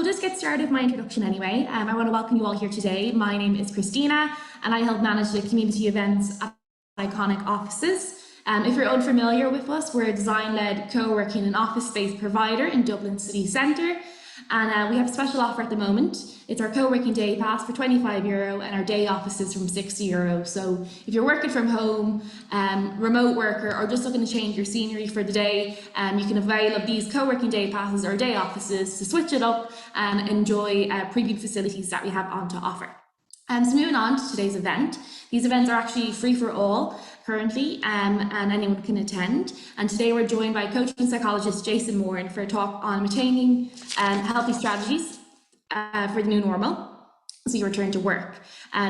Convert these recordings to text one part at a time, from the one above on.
just get started with my introduction anyway. I want to welcome you all here today. My name is Christina and I help manage the community events at Iconic offices. If you're unfamiliar with us, we're a design-led co-working and office space provider in Dublin city centre. And we have a special offer at the moment. It's our co-working day pass for €25 and our day offices from €60. So if you're working from home, remote worker, or just looking to change your scenery for the day, you can avail of these co-working day passes or day offices to switch it up and enjoy preview facilities that we have on to offer. So moving on to today's event. These events are actually free for all currently, and anyone can attend. And today we're joined by coaching psychologist Jayson Moran for a talk on maintaining healthy strategies for the new normal, so you return to work.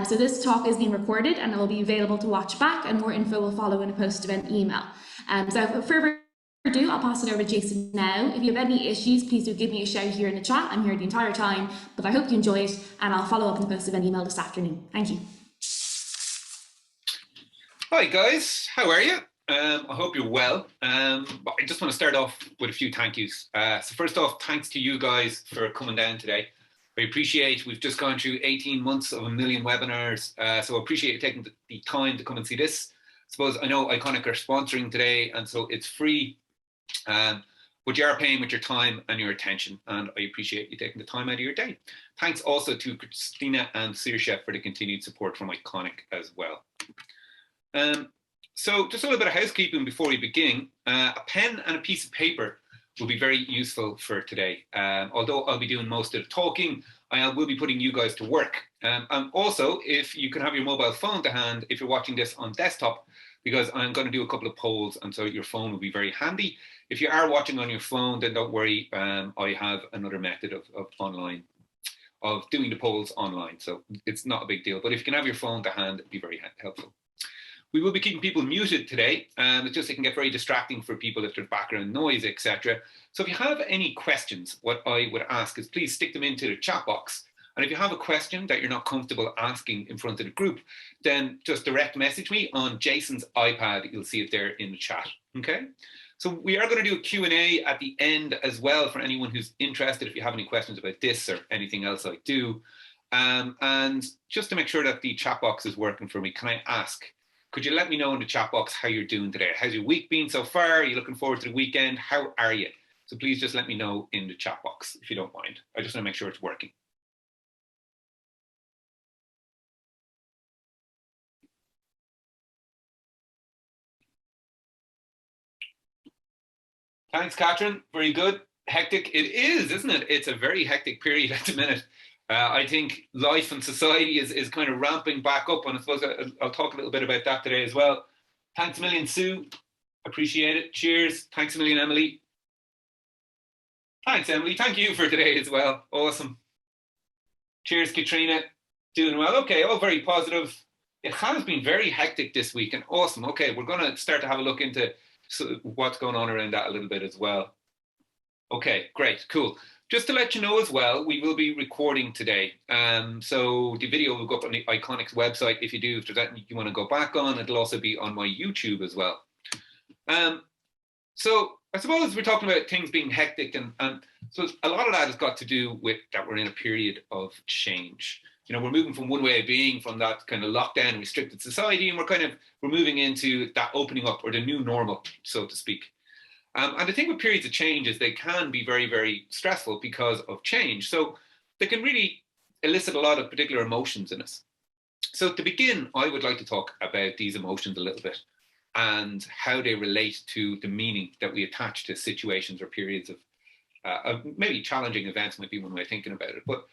So this talk is being recorded and it will be available to watch back, and more info will follow in a post-event email. So without further ado, I'll pass it over to Jayson now. If you have any issues, please do give me a shout here in the chat. I'm here the entire time, but I hope you enjoy it, and I'll follow up in the post-event email this afternoon. Thank you. Hi guys, how are you? I hope you're well. I just want to start off with a few thank yous. So first off, thanks to you guys for coming down today. I appreciate, we've just gone through 18 months of 1 million webinars, so I appreciate you taking the time to come and see this. I suppose I know Iconic are sponsoring today, and so it's free, but you are paying with your time and your attention, and I appreciate you taking the time out of your day. Thanks also to Christina and Saoirse for the continued support from Iconic as well. So just a little bit of housekeeping before we begin. A pen and a piece of paper will be very useful for today. Although I'll be doing most of the talking, I will be putting you guys to work. And also, if you can have your mobile phone to hand, if you're watching this on desktop, because I'm going to do a couple of polls, and so your phone will be very handy. If you are watching on your phone, then don't worry, I have another method of doing the polls online, so it's not a big deal. But if you can have your phone to hand, it'd be very helpful. We will be keeping people muted today. It's just it can get very distracting for people if there's background noise, etc. So if you have any questions, what I would ask is please stick them into the chat box. And if you have a question that you're not comfortable asking in front of the group, then just direct message me on Jayson's iPad. You'll see it there in the chat. Okay. So we are going to do a Q&A at the end as well for anyone who's interested. If you have any questions about this or anything else I do, and just to make sure that the chat box is working for me, can I ask? Could you let me know in the chat box how you're doing today? How's your week been so far? Are you looking forward to the weekend? How are you? So please just let me know in the chat box if you don't mind. I just want to make sure it's working. Thanks, Catherine. Very good. Hectic it is, isn't it? It's a very hectic period at the minute. I think life and society is kind of ramping back up, and I suppose I'll talk a little bit about that today as well. Thanks a million, Sue. Appreciate it. Cheers. Thanks a million, Emily. Thanks, Emily. Thank you for today as well. Awesome. Cheers, Katrina. Doing well. Okay, all very positive. It has been very hectic this week, and awesome. Okay, we're going to start to have a look into what's going on around that a little bit as well. Okay, great, cool. Just to let you know as well, we will be recording today. So the video will go up on the Iconic's website. If there's anything you want to go back on, it'll also be on my YouTube as well. So I suppose we're talking about things being hectic, and so a lot of that has got to do with that we're in a period of change. You know, we're moving from one way of being, from that kind of lockdown, restricted society, and we're moving into that opening up, or the new normal, so to speak. And the thing with periods of change is they can be very, very stressful because of change. So they can really elicit a lot of particular emotions in us. So to begin, I would like to talk about these emotions a little bit and how they relate to the meaning that we attach to situations or periods of maybe challenging events might be one way of thinking about it. But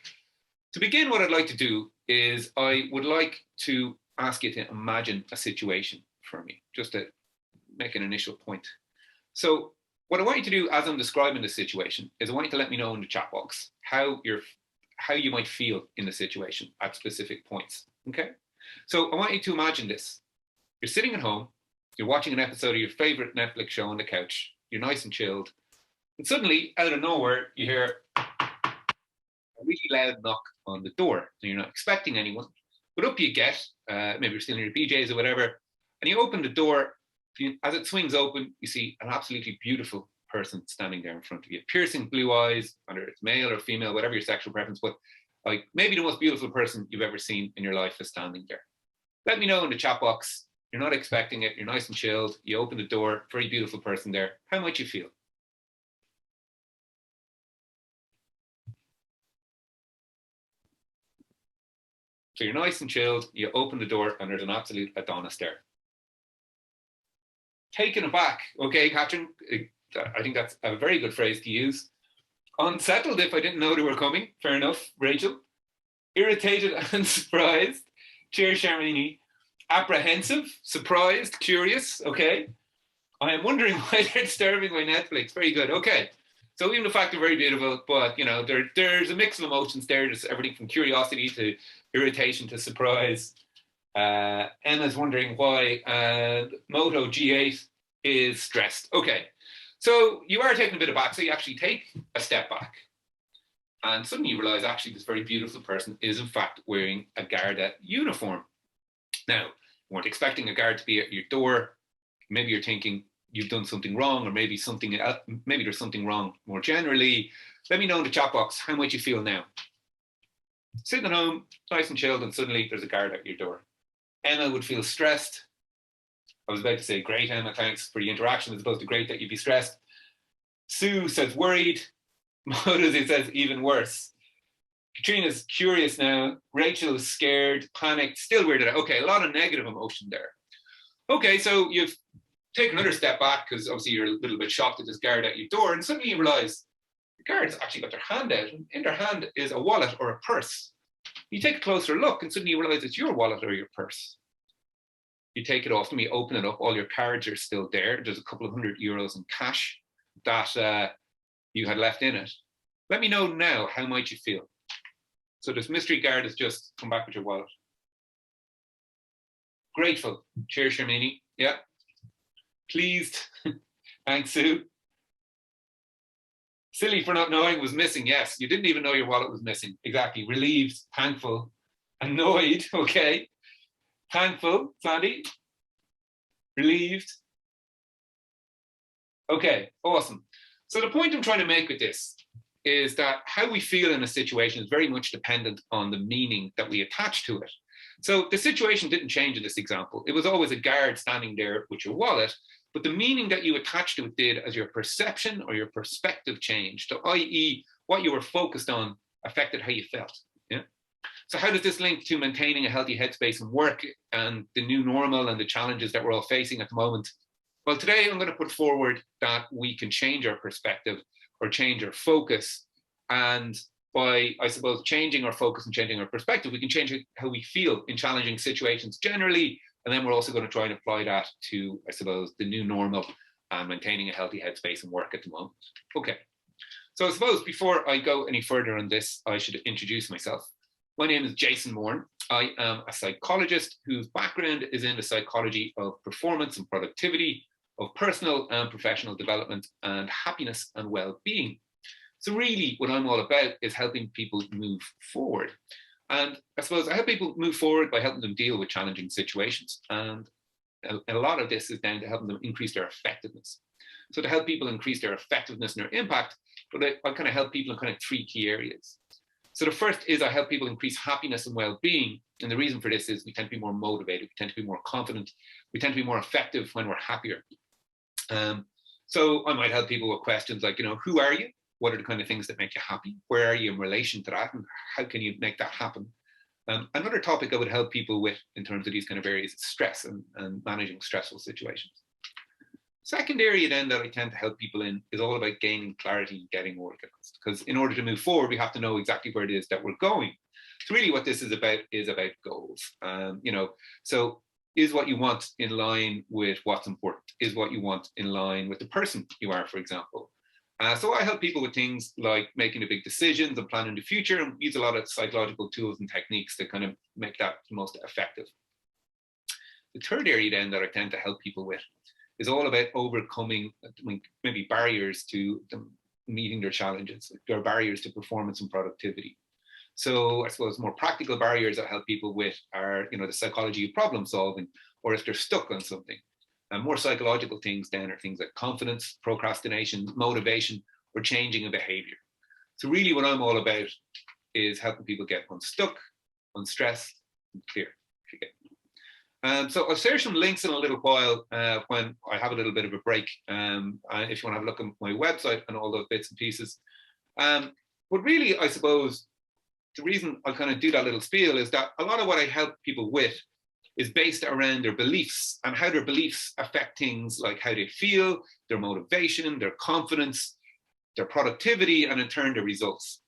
to begin, what I'd like to do is I would like to ask you to imagine a situation for me, just to make an initial point. So what I want you to do as I'm describing the situation is I want you to let me know in the chat box how you might feel in the situation at specific points, okay? So I want you to imagine this. You're sitting at home, you're watching an episode of your favorite Netflix show on the couch, you're nice and chilled, and suddenly, out of nowhere, you hear a really loud knock on the door, and you're not expecting anyone, but up you get, maybe you're still in your PJs or whatever, and you open the door. As it swings open, you see an absolutely beautiful person standing there in front of you. Piercing blue eyes, whether it's male or female, whatever your sexual preference, but like maybe the most beautiful person you've ever seen in your life is standing there. Let me know in the chat box. You're not expecting it. You're nice and chilled. You open the door, very beautiful person there. How might you feel? So you're nice and chilled. You open the door and there's an absolute Adonis there. Taken aback. Okay, Catherine, I think that's a very good phrase to use. Unsettled if I didn't know they were coming. Fair enough, Rachel. Irritated and surprised. Cheers, Sharmini. Apprehensive, surprised, curious. Okay. I am wondering why they're disturbing my Netflix. Very good. Okay. So even the fact they're very beautiful, but you know, there's a mix of emotions there. There's everything from curiosity to irritation to surprise. Emma's wondering why Moto G8 is stressed. Okay. So you are taking a bit of back. So you actually take a step back. And suddenly you realize actually this very beautiful person is in fact wearing a Garda uniform. Now, you weren't expecting a guard to be at your door. Maybe you're thinking you've done something wrong, or maybe something else, maybe there's something wrong more generally. Let me know in the chat box how might you feel now. Sitting at home, nice and chilled, and suddenly there's a guard at your door. Emma would feel stressed. I was about to say, great, Emma, thanks for the interaction, as opposed to great that you'd be stressed. Sue says worried. Motozi says even worse. Katrina's curious now. Rachel is scared, panicked, still weirded out. Okay, a lot of negative emotion there. Okay, so you've taken another step back because obviously you're a little bit shocked at this guard at your door, and suddenly you realize the guard's actually got their hand out, and in their hand is a wallet or a purse. You take a closer look, and suddenly you realize it's your wallet or your purse. You take it off them, you open it up, all your cards are still there. There's a couple of €100 in cash that you had left in it. Let me know now, how might you feel? So this mystery guard has just come back with your wallet. Grateful. Cheers, Sharmini. Yeah. Pleased. Thanks, Sue. Silly for not knowing it was missing. Yes, you didn't even know your wallet was missing. Exactly. Relieved, thankful, annoyed. Okay. Thankful, Sandy. Relieved. Okay, awesome. So the point I'm trying to make with this is that how we feel in a situation is very much dependent on the meaning that we attach to it. So the situation didn't change in this example. It was always a guard standing there with your wallet, but the meaning that you attached to it did as your perception or your perspective changed. So i.e. what you were focused on affected how you felt. Yeah. So how does this link to maintaining a healthy headspace and work and the new normal and the challenges that we're all facing at the moment? Well, today I'm going to put forward that we can change our perspective or change our focus. And by, I suppose, changing our focus and changing our perspective, we can change how we feel in challenging situations generally. And then we're also going to try and apply that to, I suppose, the new normal and maintaining a healthy headspace and work at the moment. Okay. So I suppose before I go any further on this, I should introduce myself. My name is Jayson Moore. I am a psychologist whose background is in the psychology of performance and productivity, of personal and professional development, and happiness and well-being. So really what I'm all about is helping people move forward. And I suppose I help people move forward by helping them deal with challenging situations. And a lot of this is down to helping them increase their effectiveness. So to help people increase their effectiveness and their impact, but I kind of help people in kind of 3 key areas. So the first is I help people increase happiness and well-being. And the reason for this is we tend to be more motivated, we tend to be more confident, we tend to be more effective when we're happier. So I might help people with questions like, who are you? What are the kind of things that make you happy? Where are you in relation to that? And how can you make that happen? Another topic I would help people with in terms of these kind of areas is stress and managing stressful situations. Second area then that I tend to help people in is all about gaining clarity and getting organized. Because in order to move forward, we have to know exactly where it is that we're going. So really what this is about goals. So is what you want in line with what's important? Is what you want in line with the person you are, for example? So I help people with things like making the big decisions and planning the future, and use a lot of psychological tools and techniques to kind of make that the most effective. The third area then that I tend to help people with is all about overcoming maybe barriers to them meeting their challenges. There are barriers to performance and productivity. So I suppose more practical barriers that I help people with are, the psychology of problem solving, or if they're stuck on something. And more psychological things then are things like confidence, procrastination, motivation, or changing a behavior. So really what I'm all about is helping people get unstuck, unstressed, and clear. So I'll share some links in a little while when I have a little bit of a break, if you want to have a look at my website and all those bits and pieces. But really, I suppose the reason I kind of do that little spiel is that a lot of what I help people with is based around their beliefs and how their beliefs affect things like how they feel, their motivation, their confidence, their productivity, and in turn, their results.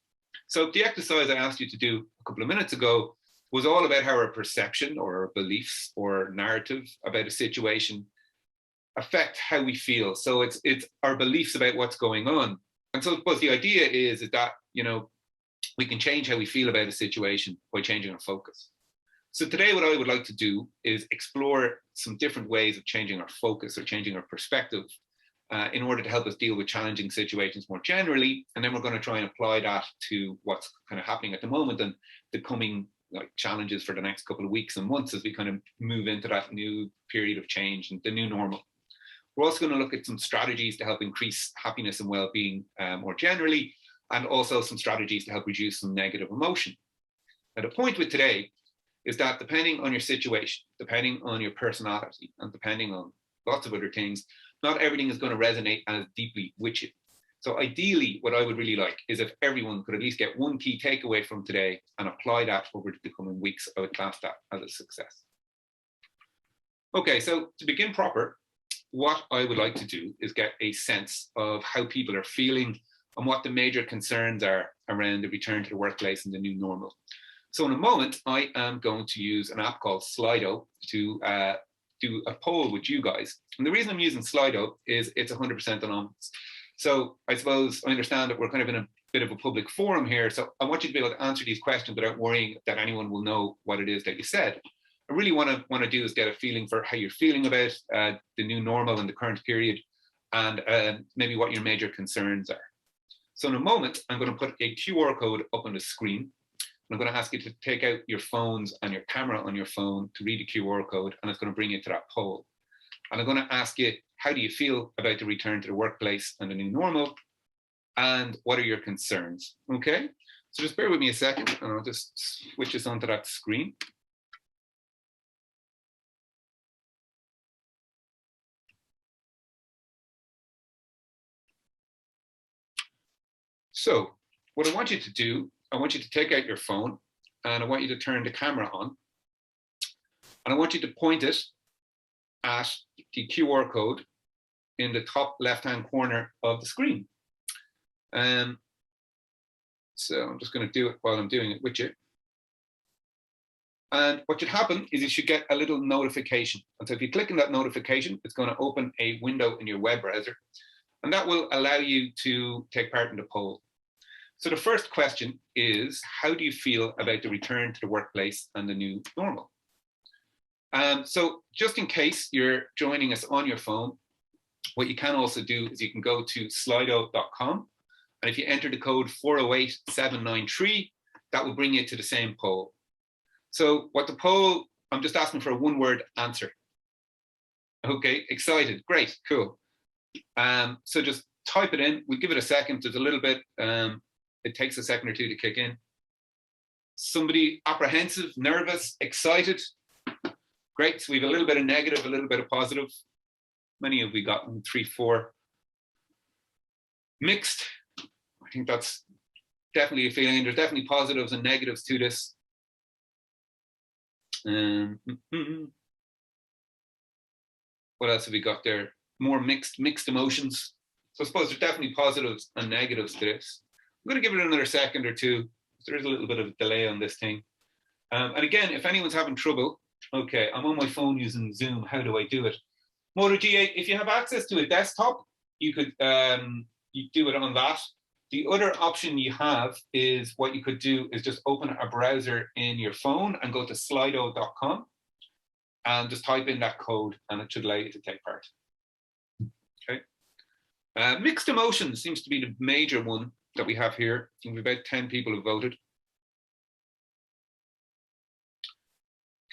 So the exercise I asked you to do a couple of minutes ago was all about how our perception or our beliefs or narrative about a situation affect how we feel. So it's our beliefs about what's going on. And so I suppose the idea is that, we can change how we feel about a situation by changing our focus. So today what I would like to do is explore some different ways of changing our focus or changing our perspective in order to help us deal with challenging situations more generally. And then we're going to try and apply that to what's kind of happening at the moment and the coming challenges for the next couple of weeks and months as we kind of move into that new period of change and the new normal. We're also going to look at some strategies to help increase happiness and well-being more generally, and also some strategies to help reduce some negative emotion. Now, the point with today is that depending on your situation, depending on your personality, and depending on lots of other things, not everything is going to resonate as deeply with you. So ideally, what I would really like is if everyone could at least get one key takeaway from today and apply that over the coming weeks. I would class that as a success. Okay, so to begin proper, what I would like to do is get a sense of how people are feeling and what the major concerns are around the return to the workplace and the new normal. So in a moment, I am going to use an app called Slido to do a poll with you guys. And the reason I'm using Slido is it's 100% anonymous. So I suppose I understand that we're kind of in a bit of a public forum here. So I want you to be able to answer these questions without worrying that anyone will know what it is that you said. I really want to do is get a feeling for how you're feeling about the new normal in the current period and maybe what your major concerns are. So in a moment, I'm going to put a QR code up on the screen. I'm going to ask you to take out your phones and your camera on your phone to read the QR code, and it's going to bring you to that poll. And I'm going to ask you, how do you feel about the return to the workplace and the new normal? And what are your concerns? Okay, so just bear with me a second, and I'll just switch this onto that screen. So what I want you to do, I want you to take out your phone and I want you to turn the camera on. And I want you to point it at the QR code in the top left-hand corner of the screen. So I'm just going to do it while I'm doing it with you. And what should happen is you should get a little notification. And so if you click on that notification, it's going to open a window in your web browser. And that will allow you to take part in the poll. So the first question is, how do you feel about the return to the workplace and the new normal? So just in case you're joining us on your phone, what you can also do is you can go to slido.com. And if you enter the code 408793, that will bring you to the same poll. So what the poll, I'm just asking for a one-word answer. Okay, excited, great, cool. So just type it in. We'll give it a second. There's a little bit, it takes a second or two to kick in. Somebody apprehensive, nervous, excited. Great, so we have a little bit of negative, a little bit of positive. Many have we got? 1, 3, 4. Mixed. I think that's definitely a feeling. There's definitely positives and negatives to this. What else have we got there? More mixed emotions. So I suppose there's definitely positives and negatives to this. I'm going to give it another second or two. There is a little bit of a delay on this thing. And again, if anyone's having trouble, okay, I'm on my phone using Zoom. How do I do it? Moto G8, if you have access to a desktop, you could you do it on that. The other option you have is what you could do is just open a browser in your phone and go to slido.com and just type in that code and it should allow you to take part. Okay. Mixed emotions seems to be the major one that we have here. I think about 10 people have voted.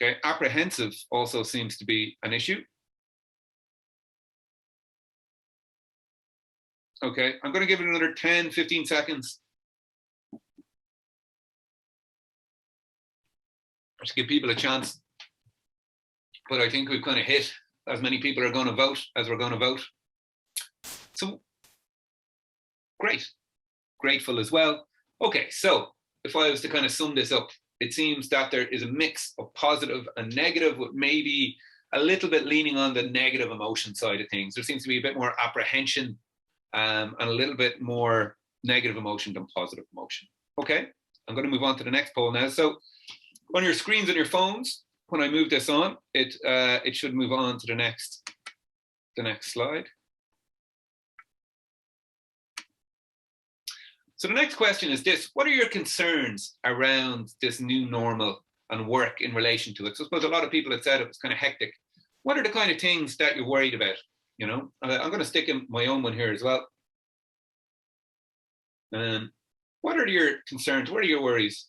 Okay, apprehensive also seems to be an issue. Okay, I'm going to give it another 10, 15 seconds to give people a chance. But I think we've kind of hit as many people are going to vote as we're going to vote. So great, grateful as well. Okay, so if I was to kind of sum this up, it seems that there is a mix of positive and negative, with maybe a little bit leaning on the negative emotion side of things. There seems to be a bit more apprehension and a little bit more negative emotion than positive emotion. Okay, I'm going to move on to the next poll now. So on your screens on your phones, when I move this on, it should move on to the next slide. So the next question is this: what are your concerns around this new normal and work in relation to it? So I suppose a lot of people had said it was kind of hectic. What are the kind of things that you're worried about? You know, I'm going to stick in my own one here as well. What are your concerns? What are your worries?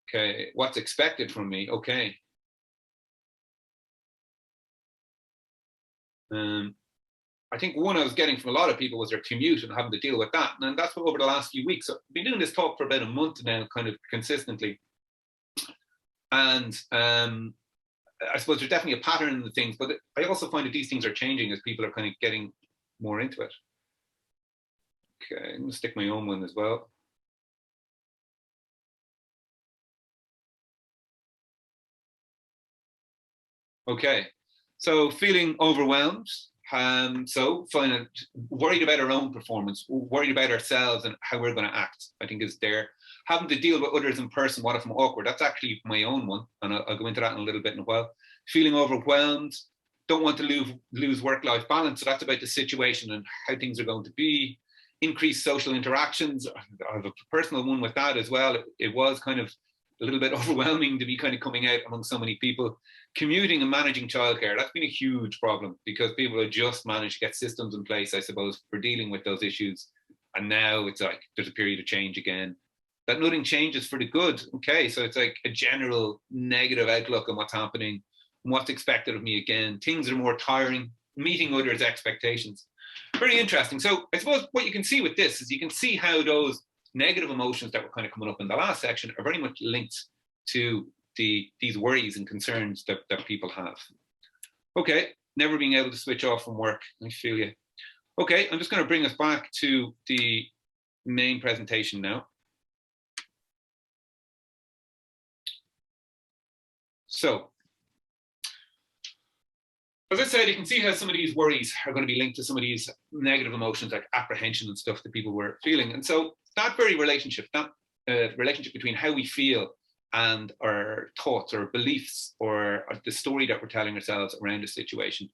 Okay, what's expected from me? Okay. I think one I was getting from a lot of people was their commute and having to deal with that. And that's what over the last few weeks. So I've been doing this talk for about a month now, kind of consistently. And I suppose there's definitely a pattern in the things, but I also find that these things are changing as people are kind of getting more into it. Okay, I'm going to stick my own one as well. Okay, so feeling overwhelmed. So worried about our own performance, worried about ourselves and how we're going to act, I think is there. Having to deal with others in person, what if I'm awkward? That's actually my own one, and I'll go into that in a little bit in a while. Feeling overwhelmed, don't want to lose work-life balance, so that's about the situation and how things are going to be. Increased social interactions, I have a personal one with that as well. It was kind of a little bit overwhelming to be kind of coming out among so many people. Commuting and managing childcare, that's been a huge problem because people have just managed to get systems in place, I suppose, for dealing with those issues. And now it's like there's a period of change again. That nothing changes for the good. Okay, so it's like a general negative outlook on what's happening and what's expected of me again. Things are more tiring, meeting others' expectations. Very interesting. So I suppose what you can see with this is you can see how those negative emotions that were kind of coming up in the last section are very much linked to these worries and concerns that people have. Okay, never being able to switch off from work. I feel you. Okay, I'm just going to bring us back to the main presentation now. So, as I said, you can see how some of these worries are going to be linked to some of these negative emotions like apprehension and stuff that people were feeling. And so that very relationship, that relationship between how we feel and our thoughts or beliefs or the story that we're telling ourselves around a situation,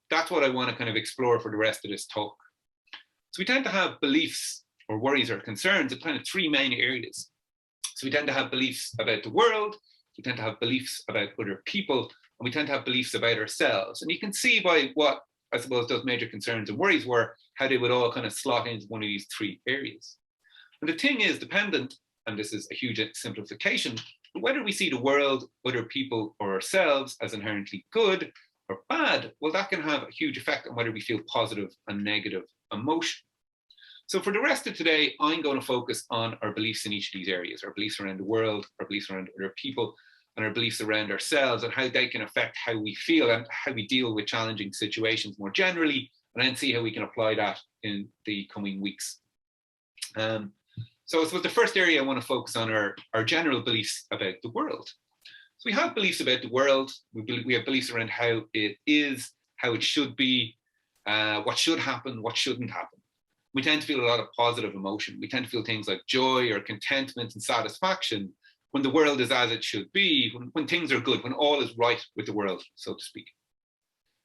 that's what I want to kind of explore for the rest of this talk. So we tend to have beliefs or worries or concerns in kind of three main areas. So we tend to have beliefs about the world, we tend to have beliefs about other people, and we tend to have beliefs about ourselves. And you can see by what I suppose those major concerns and worries were, how they would all kind of slot into one of these three areas. And the thing is dependent, and this is a huge simplification, but whether we see the world, other people, or ourselves as inherently good or bad, well, that can have a huge effect on whether we feel positive and negative emotion. So for the rest of today, I'm going to focus on our beliefs in each of these areas, our beliefs around the world, our beliefs around other people, and our beliefs around ourselves, and how they can affect how we feel and how we deal with challenging situations more generally, and then see how we can apply that in the coming weeks. So I suppose the first area I want to focus on are our general beliefs about the world. So we have beliefs about the world. We have beliefs around how it is, how it should be, what should happen, what shouldn't happen. We tend to feel a lot of positive emotion. We tend to feel things like joy or contentment and satisfaction when the world is as it should be, when things are good, when all is right with the world, so to speak.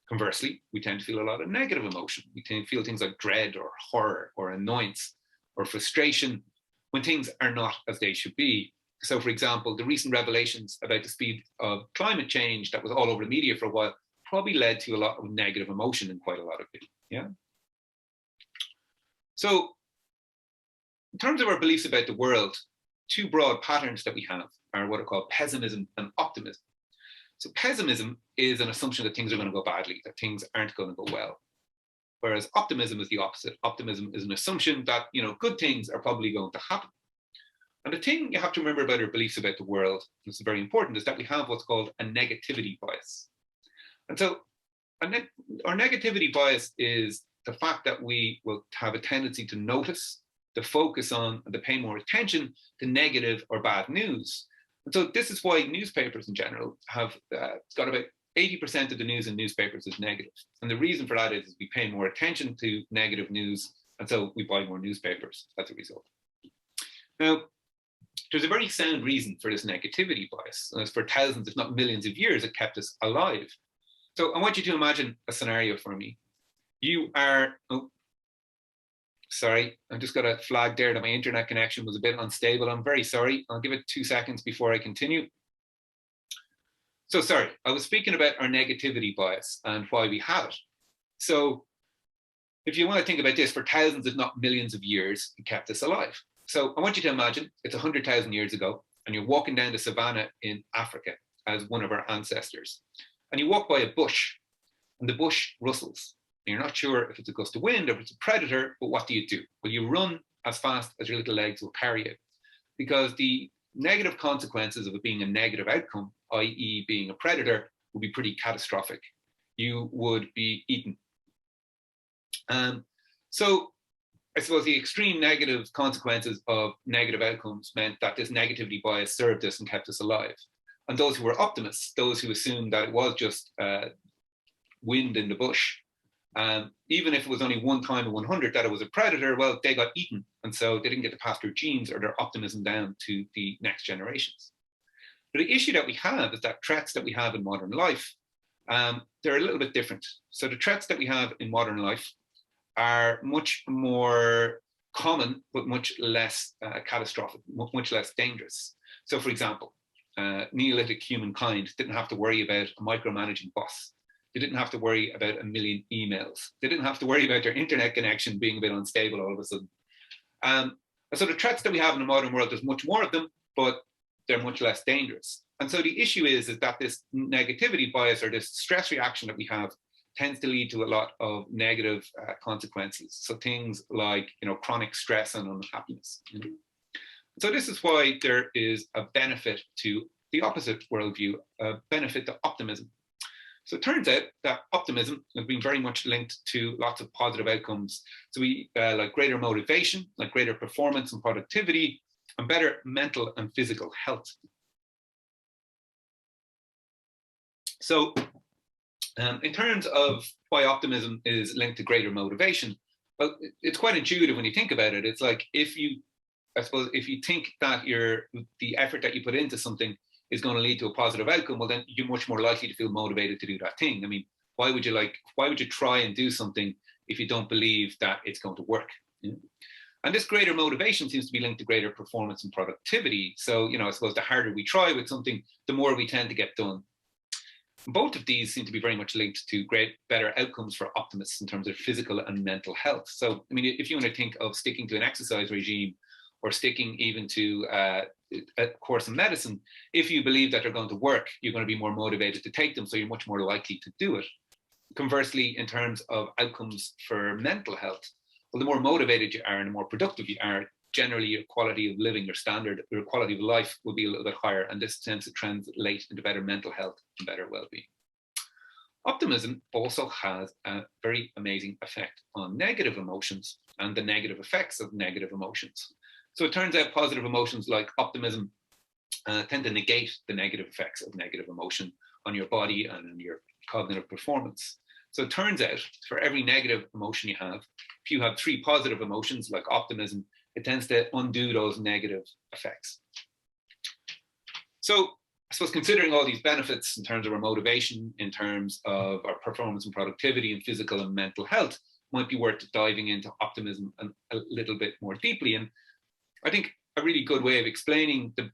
Conversely, we tend to feel a lot of negative emotion. We tend to feel things like dread or horror or annoyance or frustration when things are not as they should be. So, for example, the recent revelations about the speed of climate change that was all over the media for a while probably led to a lot of negative emotion in quite a lot of people. Yeah. So, in terms of our beliefs about the world, two broad patterns that we have are what are called pessimism and optimism. So pessimism is an assumption that things are going to go badly, that things aren't going to go well. whereas optimism is the opposite. Optimism is an assumption that, good things are probably going to happen. And the thing you have to remember about our beliefs about the world, and this is very important, is that we have what's called a negativity bias. And so our negativity bias is the fact that we will have a tendency to notice, to focus on, and to pay more attention to negative or bad news. And so this is why newspapers in general have got about 80% of the news in newspapers is negative. And the reason for that is we pay more attention to negative news, and so we buy more newspapers as a result. Now, there's a very sound reason for this negativity bias. And for thousands, if not millions of years, it kept us alive. So I want you to imagine a scenario for me. You are, sorry, I just got a flag there that my internet connection was a bit unstable. I'm very sorry. I'll give it 2 seconds before I continue. So sorry, I was speaking about our negativity bias and why we have it. So if you want to think about this, for thousands, if not millions of years, it kept us alive. So I want you to imagine it's 100,000 years ago, and you're walking down the savannah in Africa as one of our ancestors. And you walk by a bush, and the bush rustles. And you're not sure if it's a gust of wind or if it's a predator, but what do? Well, you run as fast as your little legs will carry you, because the negative consequences of it being a negative outcome, i.e. being a predator, would be pretty catastrophic. You would be eaten. So I suppose the extreme negative consequences of negative outcomes meant that this negativity bias served us and kept us alive. And those who were optimists, those who assumed that it was just wind in the bush, even if it was only one time in 100 that it was a predator, well, they got eaten. And so they didn't get to pass their genes or their optimism down to the next generations. But the issue that we have is that threats that we have in modern life, they're a little bit different. So the threats that we have in modern life are much more common, but much less catastrophic, much less dangerous. So for example, Neolithic humankind didn't have to worry about a micromanaging boss. They didn't have to worry about a million emails. They didn't have to worry about their internet connection being a bit unstable all of a sudden. So the threats that we have in the modern world, there's much more of them, but they're much less dangerous. And so the issue is that this negativity bias, or this stress reaction that we have, tends to lead to a lot of negative consequences. So things like, chronic stress and unhappiness. So this is why there is a benefit to the opposite worldview, a benefit to optimism. So it turns out that optimism has been very much linked to lots of positive outcomes. So we like greater motivation, like greater performance and productivity, and better mental and physical health. So in terms of why optimism is linked to greater motivation, well, it's quite intuitive when you think about it. It's like if you think that the effort that you put into something is going to lead to a positive outcome, well, then you're much more likely to feel motivated to do that thing. I mean, why would you try and do something if you don't believe that it's going to work? And this greater motivation seems to be linked to greater performance and productivity. So, I suppose the harder we try with something, the more we tend to get done. Both of these seem to be very much linked to better outcomes for optimists in terms of physical and mental health. So, I mean, if you want to think of sticking to an exercise regime or sticking even to a course in medicine, if you believe that they're going to work, you're going to be more motivated to take them, so you're much more likely to do it. Conversely, in terms of outcomes for mental health, well, the more motivated you are and the more productive you are, generally your quality of living, your quality of life will be a little bit higher, and this tends to translate into better mental health and better well-being. Optimism also has a very amazing effect on negative emotions and the negative effects of negative emotions. So it turns out positive emotions like optimism tend to negate the negative effects of negative emotion on your body and on your cognitive performance. So it turns out for every negative emotion you have, if you have 3 positive emotions like optimism, it tends to undo those negative effects. So I suppose considering all these benefits in terms of our motivation, in terms of our performance and productivity and physical and mental health, might be worth diving into optimism a little bit more deeply. And I think a really good way of explaining the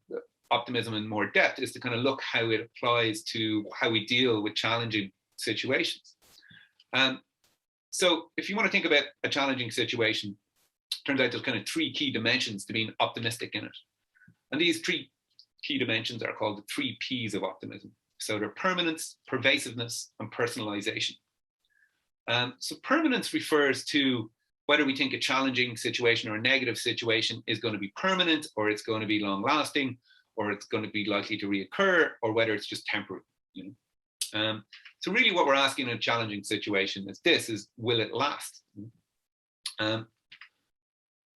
optimism in more depth is to kind of look how it applies to how we deal with challenging situations. So if you want to think about a challenging situation, turns out there's kind of 3 key dimensions to being optimistic in it. And these 3 key dimensions are called the 3 Ps of optimism. So they're permanence, pervasiveness, and personalization. So permanence refers to whether we think a challenging situation or a negative situation is going to be permanent, or it's going to be long lasting, or it's going to be likely to reoccur, or whether it's just temporary. So really what we're asking in a challenging situation is will it last?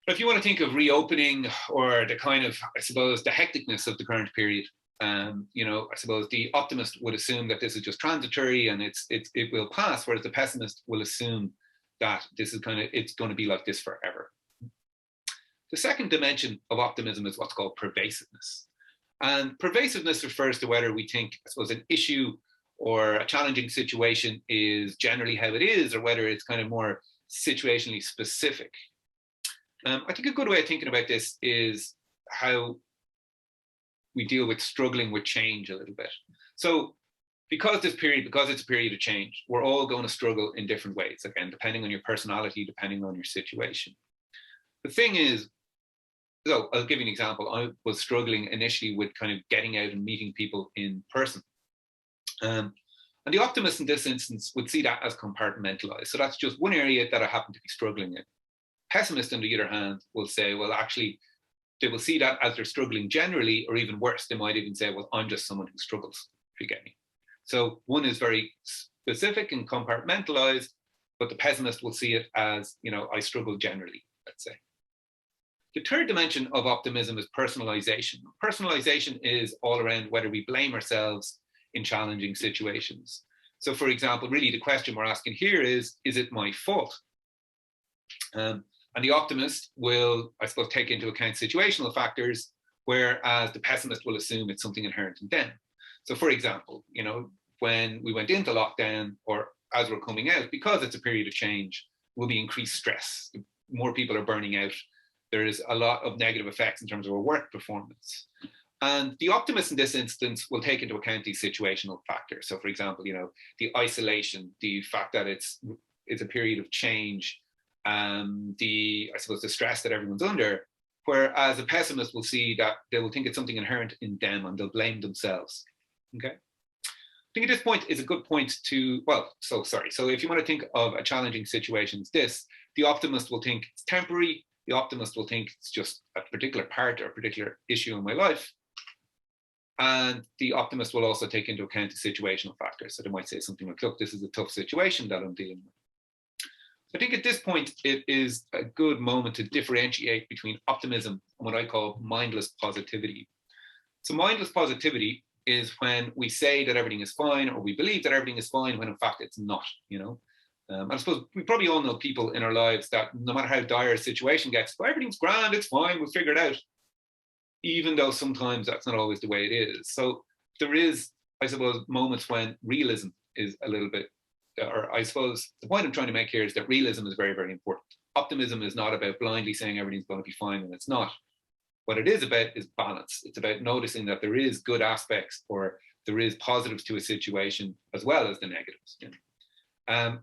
If you want to think of reopening or the kind of, I suppose, the hecticness of the current period, I suppose the optimist would assume that this is just transitory and it will pass, whereas the pessimist will assume that this is it's going to be like this forever. The second dimension of optimism is what's called pervasiveness. And pervasiveness refers to whether we think, I suppose, an issue or a challenging situation is generally how it is, or whether it's kind of more situationally specific. I think a good way of thinking about this is how we deal with struggling with change a little bit. So because it's a period of change, we're all going to struggle in different ways, again, depending on your personality, depending on your situation. The thing is, so I'll give you an example. I was struggling initially with kind of getting out and meeting people in person. And the optimist in this instance would see that as compartmentalized. So that's just one area that I happen to be struggling in. Pessimist, on the other hand, will say, well, actually, they will see that as they're struggling generally, or even worse, they might even say, well, I'm just someone who struggles, if you get me. So one is very specific and compartmentalized, but the pessimist will see it as, I struggle generally, let's say. The third dimension of optimism is personalization. Personalization is all around whether we blame ourselves in challenging situations. So for example, really the question we're asking here is it my fault? And the optimist will, I suppose, take into account situational factors, whereas the pessimist will assume it's something inherent in them. So for example, when we went into lockdown, or as we're coming out, because it's a period of change, will be increased stress. More people are burning out. There is a lot of negative effects in terms of our work performance. And the optimist in this instance will take into account these situational factors. So for example, the isolation, the fact that it's a period of change, I suppose the stress that everyone's under, whereas a pessimist will see that they will think it's something inherent in them and they'll blame themselves. Okay. I think at this point is a good point to, so if you want to think of a challenging situation as this, the optimist will think it's temporary. The optimist will think it's just a particular part or a particular issue in my life. And the optimist will also take into account the situational factors. So they might say something like, look, this is a tough situation that I'm dealing with. I think at this point, it is a good moment to differentiate between optimism and what I call mindless positivity. So mindless positivity is when we say that everything is fine, or we believe that everything is fine when in fact it's not, I suppose we probably all know people in our lives that no matter how dire a situation gets, everything's grand, it's fine, we'll figure it out. Even though sometimes that's not always the way it is. So there is, I suppose, moments when realism is a little bit, or I suppose the point I'm trying to make here is that realism is very, very important. Optimism is not about blindly saying everything's going to be fine when it's not. What it is about is balance. It's about noticing that there is good aspects, or there is positives to a situation as well as the negatives. And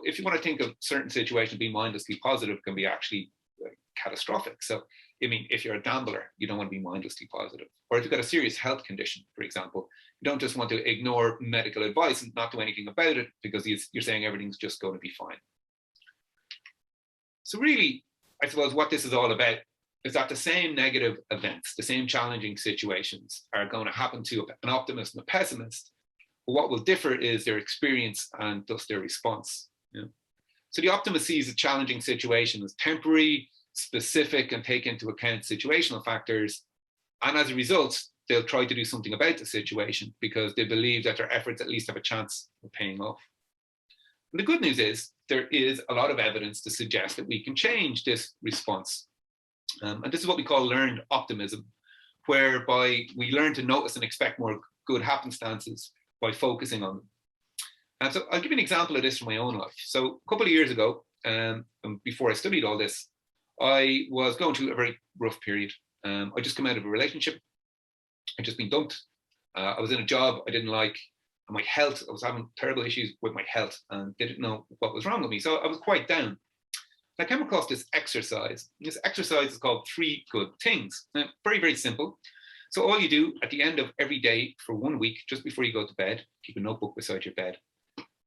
if you want to think of certain situations being mindlessly positive, can be actually catastrophic. So if you're a gambler, you don't want to be mindlessly positive. Or if you've got a serious health condition, for example, you don't just want to ignore medical advice and not do anything about it because you're saying everything's just going to be fine. So really, I suppose what this is all about is that the same negative events, the same challenging situations are going to happen to an optimist and a pessimist. But what will differ is their experience and thus their response. So the optimist sees a challenging situation as temporary, specific, and take into account situational factors. And as a result, they'll try to do something about the situation because they believe that their efforts at least have a chance of paying off. And the good news is there is a lot of evidence to suggest that we can change this response. And this is what we call learned optimism, whereby we learn to notice and expect more good happenstances by focusing on them. And so I'll give you an example of this from my own life. So a couple of years ago, before I studied all this, I was going through a very rough period. I just come out of a relationship. I'd just been dumped. I was in a job I didn't like. And my health, I was having terrible issues with my health and didn't know what was wrong with me. So I was quite down. I came across this exercise. This exercise is called 3 Good Things. Now, very, very simple. So all you do at the end of every day for 1 week, just before you go to bed, keep a notebook beside your bed.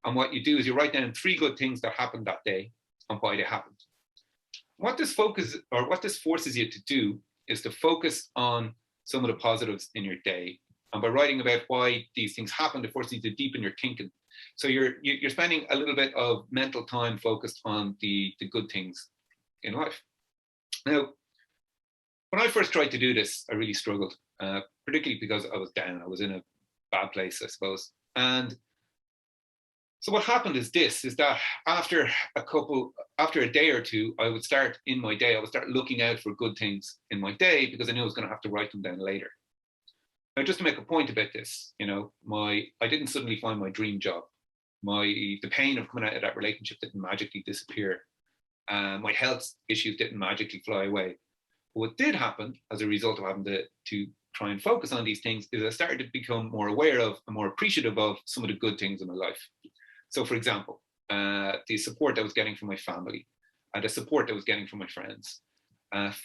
And what you do is you write down 3 good things that happened that day and why they happened. What this forces you to do is to focus on some of the positives in your day. And by writing about why these things happened, it forces you to deepen your thinking. So you're spending a little bit of mental time focused on the good things in life. Now, when I first tried to do this, I really struggled, particularly because I was down. I was in a bad place, I suppose. And so what happened is that after a day or two, I would start looking out for good things in my day because I knew I was going to have to write them down later. Now, just to make a point about this, I didn't suddenly find my dream job. The pain of coming out of that relationship didn't magically disappear. My health issues didn't magically fly away. But what did happen as a result of having to try and focus on these things is I started to become more aware of and more appreciative of some of the good things in my life. So, for example, the support I was getting from my family, the support I was getting from my friends,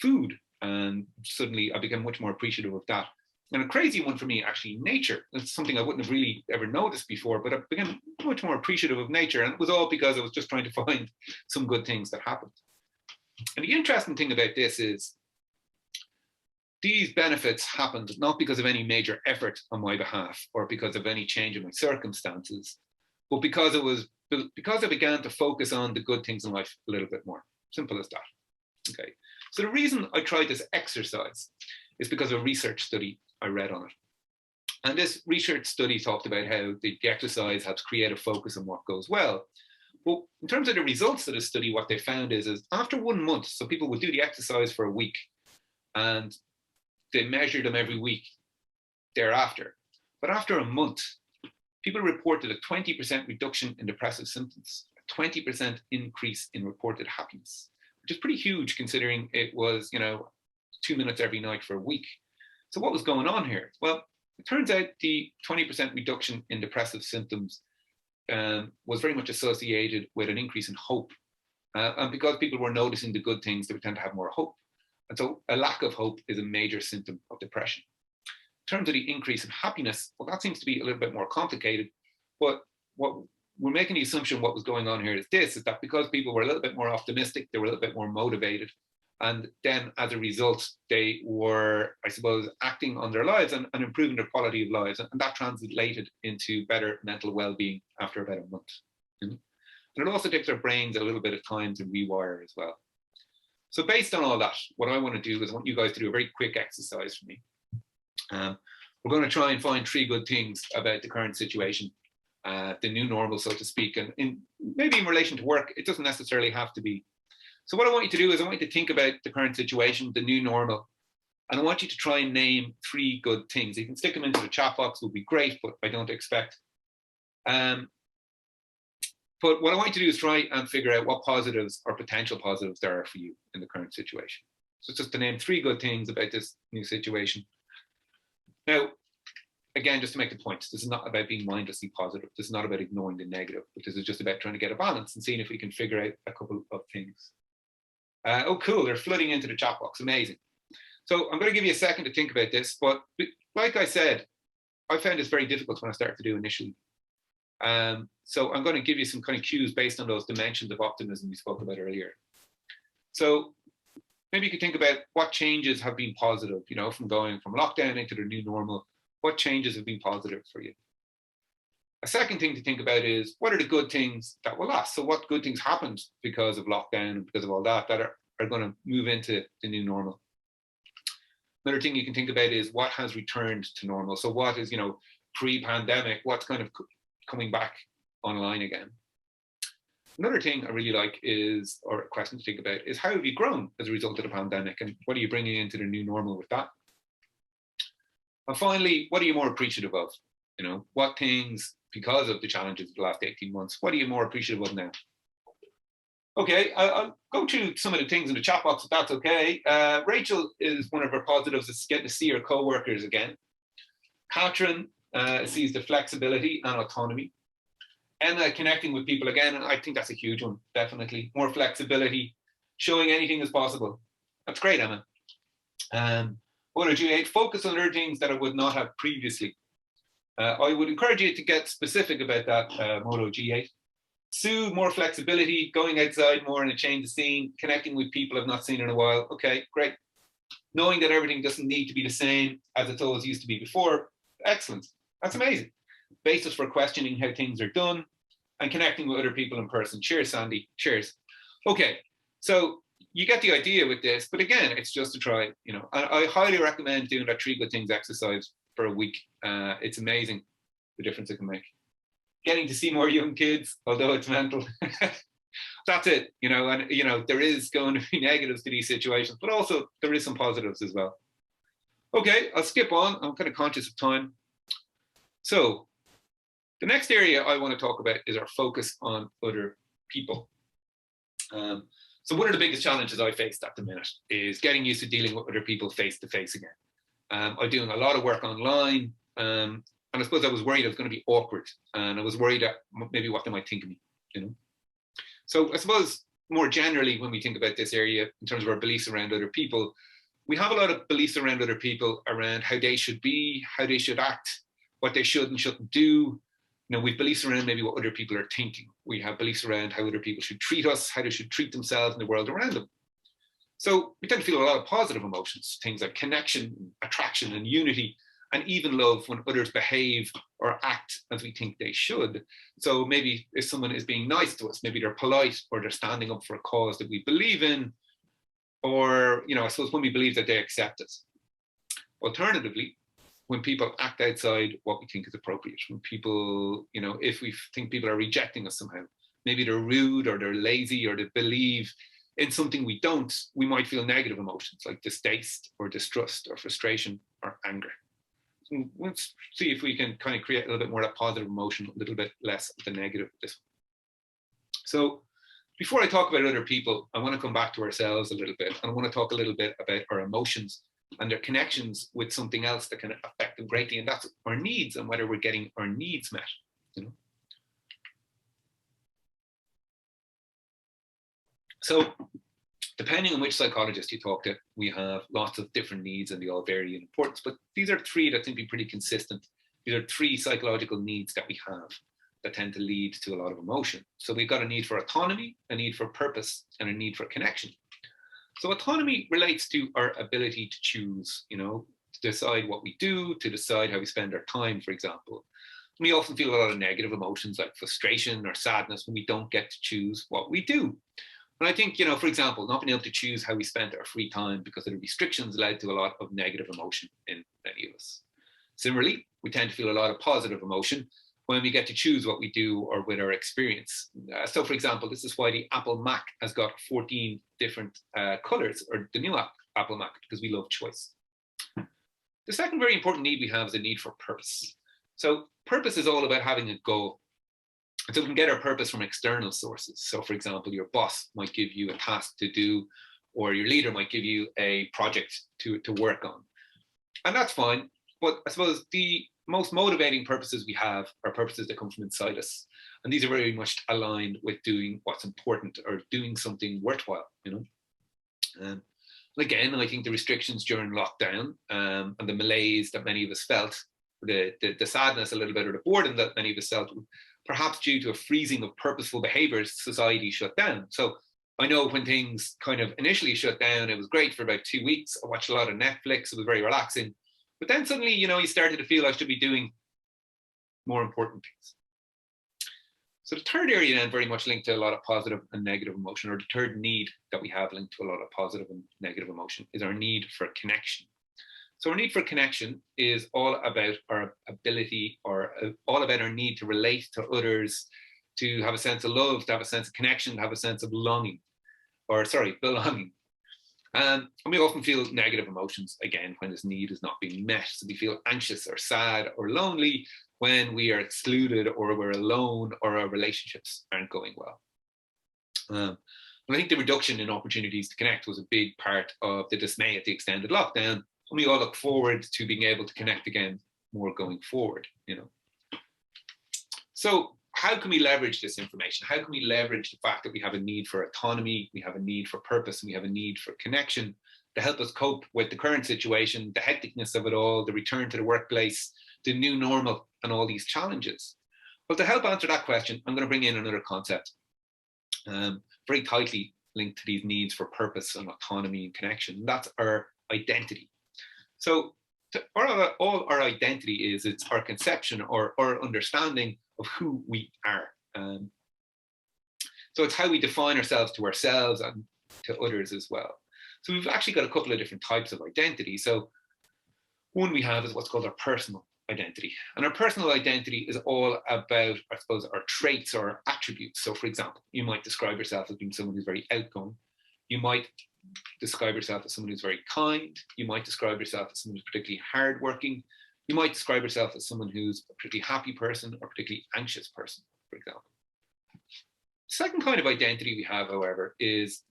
food, and suddenly I became much more appreciative of that. And a crazy one for me, actually, nature. That's something I wouldn't have really ever noticed before, but I became much more appreciative of nature. And it was all because I was just trying to find some good things that happened. And the interesting thing about this is these benefits happened not because of any major effort on my behalf or because of any change in my circumstances, but because I began to focus on the good things in life a little bit more. Simple as that. Okay. So the reason I tried this exercise is because of a research study I read on it. And this research study talked about how the exercise helps create a focus on what goes well. Well, in terms of the results of the study, what they found is after 1 month, so people would do the exercise for a week and they measured them every week thereafter. But after a month, people reported a 20% reduction in depressive symptoms, a 20% increase in reported happiness, which is pretty huge considering it was, 2 minutes every night for a week. So what was going on here? Well, it turns out the 20% reduction in depressive symptoms was very much associated with an increase in hope. And because people were noticing the good things, they would tend to have more hope. And so a lack of hope is a major symptom of depression. In terms of the increase in happiness, well, that seems to be a little bit more complicated. But what we're making the assumption what was going on here is that because people were a little bit more optimistic, they were a little bit more motivated. And then as a result, they were, I suppose, acting on their lives and improving their quality of lives. And that translated into better mental well-being after about a month. And it also takes our brains a little bit of time to rewire as well. So based on all that, what I want to do is I want you guys to do a very quick exercise for me. We're going to try and find 3 good things about the current situation, the new normal, so to speak. And maybe in relation to work, it doesn't necessarily have to be. So what I want you to do is I want you to think about the current situation, the new normal, and I want you to try and name 3 good things. You can stick them into the chat box, would be great, but I don't expect. But what I want you to do is try and figure out what positives or potential positives there are for you in the current situation. So it's just to name 3 good things about this new situation. Now, again, just to make the point, this is not about being mindlessly positive. This is not about ignoring the negative, but this is just about trying to get a balance and seeing if we can figure out a couple of things. Oh, cool. They're flooding into the chat box. Amazing. So I'm going to give you a second to think about this. But like I said, I found this very difficult when I started to do initially. So I'm going to give you some kind of cues based on those dimensions of optimism we spoke about earlier. So maybe you could think about what changes have been positive, from going from lockdown into the new normal. What changes have been positive for you? A second thing to think about is what are the good things that will last? So what good things happened because of lockdown and because of all that are going to move into the new normal? Another thing you can think about is what has returned to normal. So what is, pre-pandemic, what's kind of coming back online again? Another thing I really like is, or a question to think about is how have you grown as a result of the pandemic and what are you bringing into the new normal with that? And finally, what are you more appreciative of? What things, because of the challenges of the last 18 months, what are you more appreciative of now? Okay, I'll go through some of the things in the chat box if that's okay. Rachel is one of her positives, is getting to see her co-workers again. Catherine sees the flexibility and autonomy. Emma connecting with people again, and I think that's a huge one, definitely. More flexibility, showing anything is possible. That's great, Emma. What did you focus on other things that I would not have previously? I would encourage you to get specific about that Moto G8. Sue, more flexibility, going outside more and a change of scene, connecting with people I've not seen in a while. Okay, great. Knowing that everything doesn't need to be the same as it's always used to be before. Excellent. That's amazing. Basis for questioning how things are done and connecting with other people in person. Cheers, Sandy. Cheers. Okay, so you get the idea with this, but again, it's just a try. You know, I highly recommend doing that 3 good things exercise for a week. It's amazing the difference it can make. Getting to see more young kids, although it's mental. That's it, you know, and you know, there is going to be negatives to these situations, but also there is some positives as well. Okay, I'll skip on. I'm kind of conscious of time. So the next area I want to talk about is our focus on other people. So one of the biggest challenges I faced at the minute is getting used to dealing with other people face to face again. I'm doing a lot of work online, and I suppose I was worried I was going to be awkward, and I was worried that maybe what they might think of me, you know. So I suppose more generally, when we think about this area in terms of our beliefs around other people, we have a lot of beliefs around other people around how they should be, how they should act, what they should and shouldn't do. You know, we have beliefs around maybe what other people are thinking. We have beliefs around how other people should treat us, how they should treat themselves in the world around them. So we tend to feel a lot of positive emotions, things like connection, attraction, and unity, and even love when others behave or act as we think they should. So maybe if someone is being nice to us, maybe they're polite or they're standing up for a cause that we believe in, or, you know, I suppose when we believe that they accept us. Alternatively, when people act outside what we think is appropriate, when people, you know, if we think people are rejecting us somehow, maybe they're rude or they're lazy or they believe in something we don't, we might feel negative emotions like distaste or distrust or frustration or anger. So let's see if we can kind of create a little bit more of that positive emotion, a little bit less of the negative. So before I talk about other people, I want to come back to ourselves a little bit, and I want to talk a little bit about our emotions and their connections with something else that can affect them greatly, and that's our needs and whether we're getting our needs met, you know. So depending on which psychologist you talk to, we have lots of different needs and they all vary in importance, but these are 3 that seem to be pretty consistent. These are 3 psychological needs that we have that tend to lead to a lot of emotion. So we've got a need for autonomy, a need for purpose, and a need for connection. So autonomy relates to our ability to choose, you know, to decide what we do, to decide how we spend our time, for example. We often feel a lot of negative emotions like frustration or sadness when we don't get to choose what we do. And I think, you know, for example, not being able to choose how we spend our free time because of the restrictions led to a lot of negative emotion in many of us. Similarly, we tend to feel a lot of positive emotion when we get to choose what we do or with our experience. So for example, this is why the Apple Mac has got 14 different colors, or the new Apple Mac, because we love choice. The second very important need we have is a need for purpose. So purpose is all about having a goal. And so we can get our purpose from external sources. So for example, your boss might give you a task to do, or your leader might give you a project to work on. And that's fine. But I suppose the most motivating purposes we have are purposes that come from inside us. And these are very much aligned with doing what's important or doing something worthwhile, you know. And again, I think the restrictions during lockdown and the malaise that many of us felt, the sadness a little bit, or the boredom that many of us felt, perhaps due to a freezing of purposeful behaviors, society shut down. So I know when things kind of initially shut down, it was great for about 2 weeks. I watched a lot of Netflix. It was very relaxing. But then suddenly, you know, you started to feel I should be doing more important things. So the third area then very much linked to a lot of positive and negative emotion, or the third need that we have linked to a lot of positive and negative emotion, is our need for connection. So our need for connection is all about our ability, or all about our need to relate to others, to have a sense of love, to have a sense of connection, to have a sense of belonging. And we often feel negative emotions, again, when this need is not being met. So we feel anxious or sad or lonely when we are excluded, or we're alone, or our relationships aren't going well. And I think the reduction in opportunities to connect was a big part of the dismay at the extended lockdown. And we all look forward to being able to connect again more going forward, you know. So how can we leverage this information? How can we leverage the fact that we have a need for autonomy, we have a need for purpose, and we have a need for connection to help us cope with the current situation, the hecticness of it all, the return to the workplace, the new normal, and all these challenges? Well, to help answer that question, I'm going to bring in another concept, very tightly linked to these needs for purpose and autonomy and connection. And that's our identity. So all our identity is, it's our conception or our understanding of who we are. So it's how we define ourselves to ourselves and to others as well. So we've actually got a couple of different types of identity. So one we have is what's called our personal identity. And our personal identity is all about, I suppose, our traits or attributes. So for example, you might describe yourself as being someone who's very outgoing. You might describe yourself as someone who's very kind. You might describe yourself as someone who's particularly hardworking. You might describe yourself as someone who's a particularly happy person or a particularly anxious person, for example. Second kind of identity we have, however, is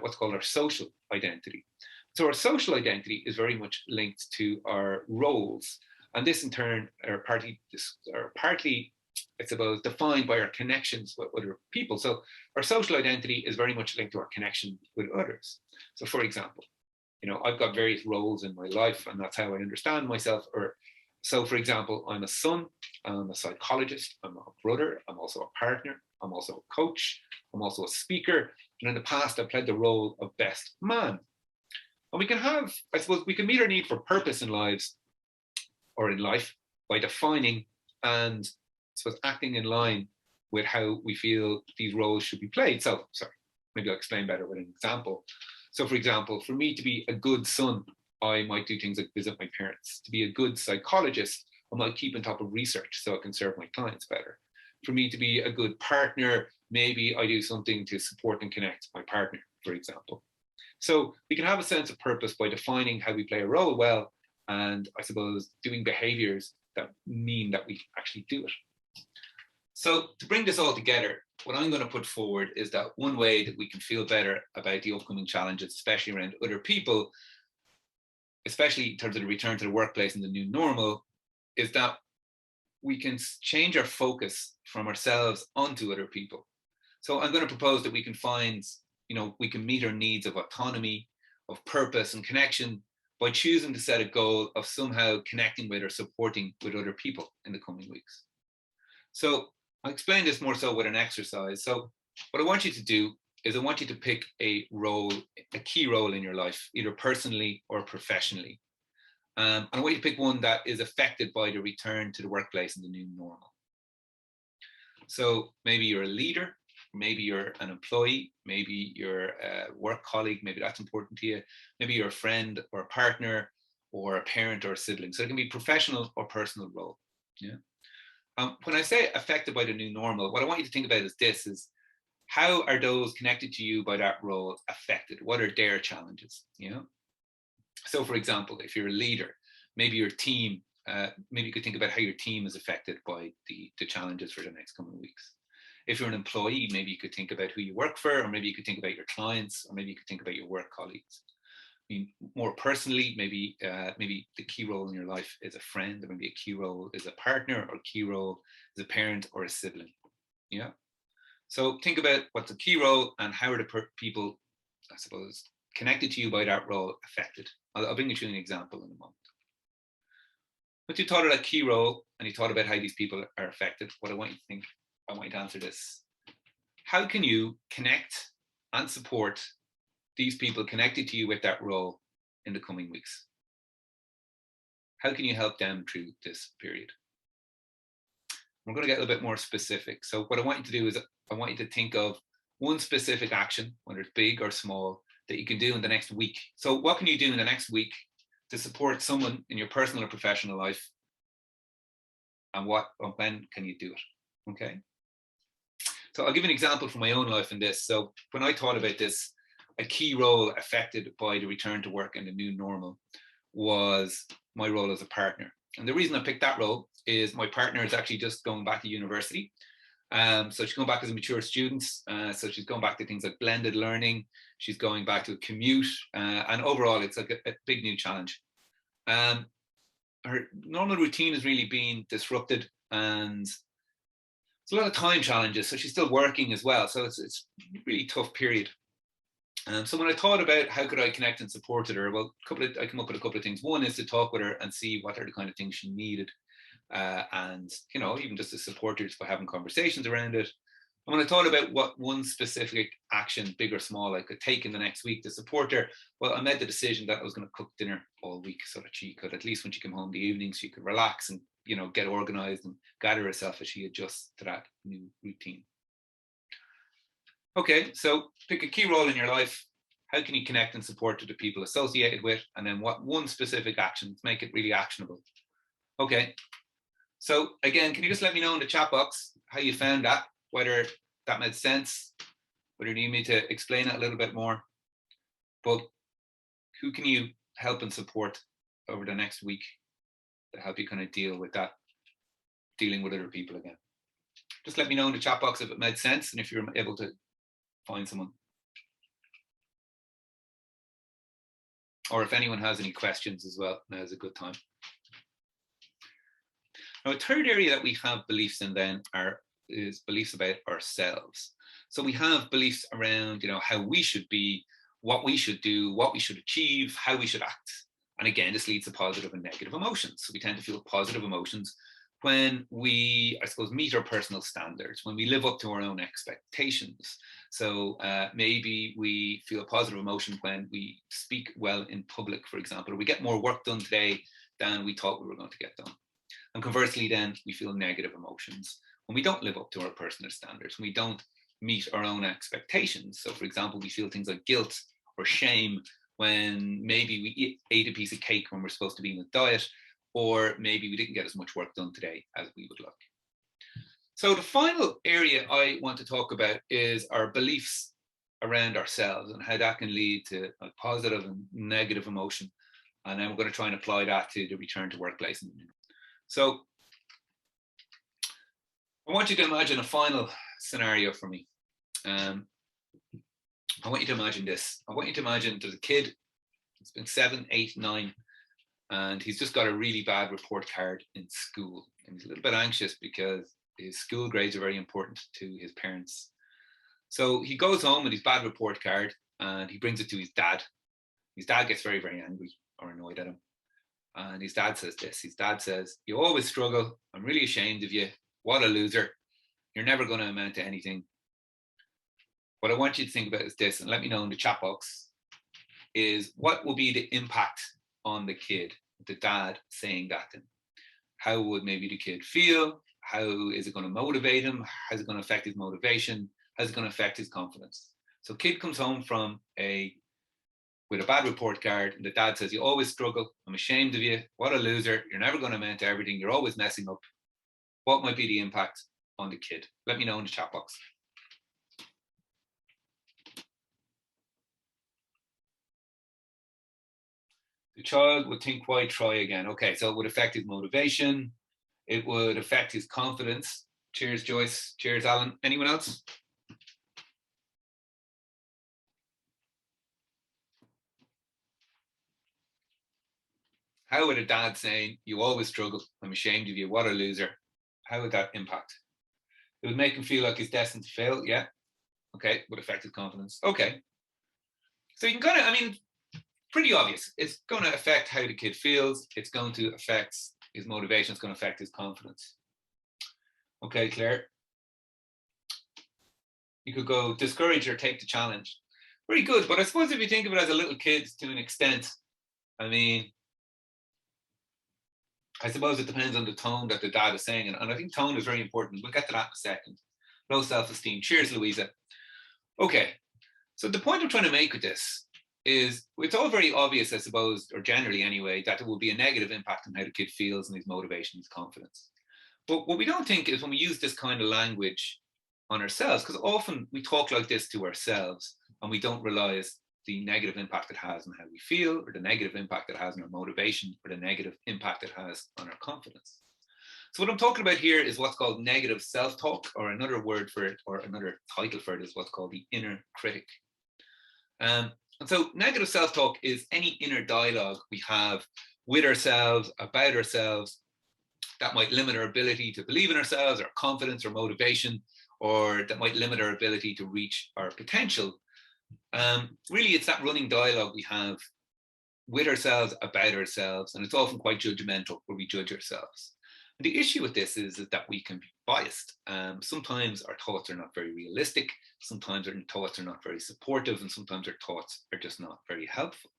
what's called our social identity. So our social identity is very much linked to our roles. And this in turn are partly, I suppose, defined by our connections with other people. So our social identity is very much linked to our connection with others. So for example, I've got various roles in my life, and that's how I understand myself. So for example, I'm a son, I'm a psychologist, I'm a brother, I'm also a partner, I'm also a coach, I'm also a speaker. And in the past, I've played the role of best man. And we can have, I suppose, we can meet our need for purpose in lives or in life by defining and, I suppose, acting in line with how we feel these roles should be played. So, sorry, maybe I'll explain better with an example. So for example, for me to be a good son, I might do things like visit my parents. To be a good psychologist, I might keep on top of research so I can serve my clients better. For me to be a good partner, maybe I do something to support and connect my partner, for example. So we can have a sense of purpose by defining how we play a role well, and I suppose doing behaviors that mean that we actually do it. So to bring this all together, what I'm going to put forward is that one way that we can feel better about the upcoming challenges, especially around other people, especially in terms of the return to the workplace and the new normal, is that we can change our focus from ourselves onto other people. So I'm going to propose that we can find, we can meet our needs of autonomy, of purpose and connection by choosing to set a goal of somehow connecting with or supporting with other people in the coming weeks. So I'll explain this more so with an exercise. So what I want you to do is I want you to pick a role, a key role in your life, either personally or professionally. And I want you to pick one that is affected by the return to the workplace and the new normal. So maybe you're a leader, maybe you're an employee, maybe you're a work colleague, maybe that's important to you. Maybe you're a friend or a partner or a parent or a sibling. So it can be professional or personal role. Yeah. When I say affected by the new normal, what I want you to think about is this, is how are those connected to you by that role affected? What are their challenges? So for example, if you're a leader, maybe your team, maybe you could think about how your team is affected by the challenges for the next coming weeks. If you're an employee, maybe you could think about who you work for, or maybe you could think about your clients, or maybe you could think about your work colleagues. I mean, more personally, maybe the key role in your life is a friend, or maybe a key role is a partner, or a key role is a parent or a sibling. Yeah. So think about what's a key role and how are the people, I suppose, connected to you by that role affected. I'll bring you to an example in a moment. Once you thought of that key role and you thought about how these people are affected, what I want you to think, I want you to answer this. How can you connect and support these people connected to you with that role in the coming weeks? How can you help them through this period? We're going to get a little bit more specific. So what I want you to do is I want you to think of one specific action, whether it's big or small, that you can do in the next week. So what can you do in the next week to support someone in your personal or professional life? And when can you do it? Okay. So I'll give you an example from my own life in this. So when I thought about this, a key role affected by the return to work and the new normal was my role as a partner. And the reason I picked that role is my partner is actually just going back to university. So she's going back as a mature student. So she's going back to things like blended learning. She's going back to a commute. And overall, it's like a big new challenge. Her normal routine is really being disrupted. And a lot of time challenges. So she's still working as well. So it's a really tough period. So when I thought about how could I connect and supported her, well, I come up with a couple of things. One is to talk with her and see what are the kind of things she needed. And, you know, even just to support her just by having conversations around it. And when I thought about what one specific action, big or small, I could take in the next week to support her, well, I made the decision that I was going to cook dinner all week so that she could, at least when she came home in the evenings, she could relax and, you know, get organized and gather herself as she adjusts to that new routine. Okay, so pick a key role in your life. How can you connect and support to the people associated with? And then what one specific action to make it really actionable? Okay, so again, can you just let me know in the chat box how you found that, whether that made sense, whether you need me to explain it a little bit more. But who can you help and support over the next week to help you kind of deal with that, dealing with other people again? Just let me know in the chat box if it made sense and if you're able to find someone. Or if anyone has any questions as well, now's a good time. Now, a third area that we have beliefs in then is beliefs about ourselves. So we have beliefs around, you know, how we should be, what we should do, what we should achieve, how we should act. And again, this leads to positive and negative emotions. So we tend to feel positive emotions when we, I suppose, meet our personal standards, when we live up to our own expectations. So maybe we feel a positive emotion when we speak well in public, for example, or we get more work done today than we thought we were going to get done. And conversely, then we feel negative emotions when we don't live up to our personal standards, when we don't meet our own expectations. So, for example, we feel things like guilt or shame when maybe we ate a piece of cake when we're supposed to be in a diet, or maybe we didn't get as much work done today as we would like. So the final area I want to talk about is our beliefs around ourselves and how that can lead to a positive and negative emotion. And then we're going to try and apply that to the return to workplace. So I want you to imagine a final scenario for me. I want you to imagine this. I want you to imagine there's a kid, it's been 7, 8, 9, and he's just got a really bad report card in school. And he's a little bit anxious because his school grades are very important to his parents. So he goes home with his bad report card and he brings it to his dad. His dad gets very, very angry or annoyed at him. And his dad says this. His dad says, "You always struggle. I'm really ashamed of you. What a loser. You're never going to amount to anything." What I want you to think about is this, and let me know in the chat box, is what will be the impact on the kid, the dad saying that to him? How would maybe the kid feel? How is it going to motivate him? How's it going to affect his motivation? How's it going to affect his confidence? So kid comes home with a bad report card, and the dad says, "You always struggle. I'm ashamed of you. What a loser. You're never going to amount to everything. You're always messing up." What might be the impact on the kid? Let me know in the chat box. The child would think, "Why try again?" Okay, so it would affect his motivation. It would affect his confidence. Cheers, Joyce. Cheers, Alan. Anyone else? How would a dad saying, "You always struggle. I'm ashamed of you. What a loser." How would that impact? It would make him feel like he's destined to fail. Yeah. Okay. Would affect his confidence. Okay. So you can kind of, I mean, pretty obvious. It's going to affect how the kid feels. It's going to affect his motivation. It's going to affect his confidence. Okay, Claire. You could go discourage or take the challenge. Very good. But I suppose if you think of it as a little kid to an extent, I mean, I suppose it depends on the tone that the dad is saying. And I think tone is very important. We'll get to that in a second. Low self-esteem. Cheers, Louisa. Okay. So the point I'm trying to make with this is it's all very obvious, I suppose, or generally anyway, that there will be a negative impact on how the kid feels and his motivation, his confidence. But what we don't think is when we use this kind of language on ourselves, because often we talk like this to ourselves and we don't realize the negative impact it has on how we feel, or the negative impact it has on our motivation, or the negative impact it has on our confidence. So what I'm talking about here is what's called negative self-talk, or another word for it, or another title for it is what's called the inner critic. And so negative self-talk is any inner dialogue we have with ourselves, about ourselves, that might limit our ability to believe in ourselves, our confidence or motivation, or that might limit our ability to reach our potential. Really, it's that running dialogue we have with ourselves, about ourselves, and it's often quite judgmental, where we judge ourselves. And the issue with this is that we can be biased. Sometimes our thoughts are not very realistic, sometimes our thoughts are not very supportive, and sometimes our thoughts are just not very helpful.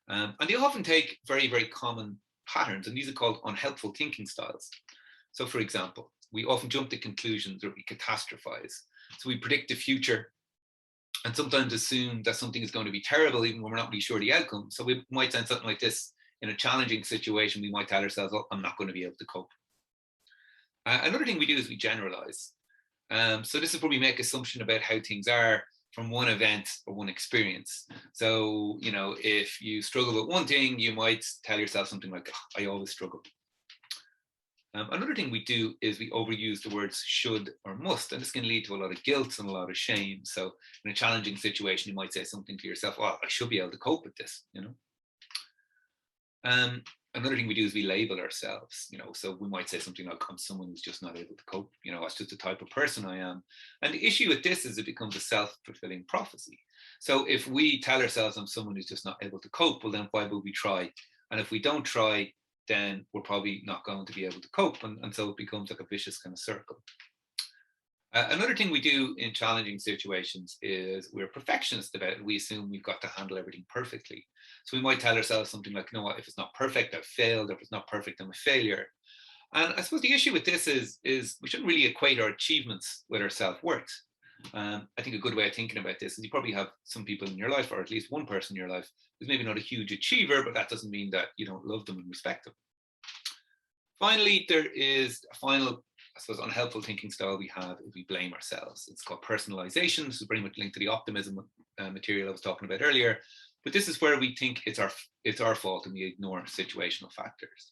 And they often take very, very common patterns, and these are called unhelpful thinking styles. So, for example, we often jump to conclusions, or we catastrophize. So we predict the future and sometimes assume that something is going to be terrible, even when we're not really sure the outcome. So we might say something like this: in a challenging situation, we might tell ourselves, oh, I'm not going to be able to cope. Another thing we do is we generalize. So this is where we make assumption about how things are from one event or one experience. So, you know, if you struggle with one thing, you might tell yourself something like, oh, I always struggle. Another thing we do is we overuse the words should or must, and this can lead to a lot of guilt and a lot of shame. So in a challenging situation, you might say something to yourself, oh, I should be able to cope with this, you know. Another thing we do is we label ourselves, you know, so we might say something like, I'm someone who's just not able to cope, you know, that's just the type of person I am. And the issue with this is it becomes a self-fulfilling prophecy. So if we tell ourselves I'm someone who's just not able to cope, well, then why would we try? And if we don't try, then we're probably not going to be able to cope. And so it becomes like a vicious kind of circle. Another thing we do in challenging situations is we're perfectionists about it. We assume we've got to handle everything perfectly. So we might tell ourselves something like, you know what, if it's not perfect, I've failed. If it's not perfect, I'm a failure. And I suppose the issue with this is we shouldn't really equate our achievements with our self-worth. I think a good way of thinking about this is you probably have some people in your life, or at least one person in your life, who's maybe not a huge achiever, but that doesn't mean that you don't love them and respect them. Finally, there is a final, I suppose, unhelpful thinking style we have is we blame ourselves. It's called personalization. This is very much linked to the optimism material I was talking about earlier. But this is where we think it's our fault and we ignore situational factors.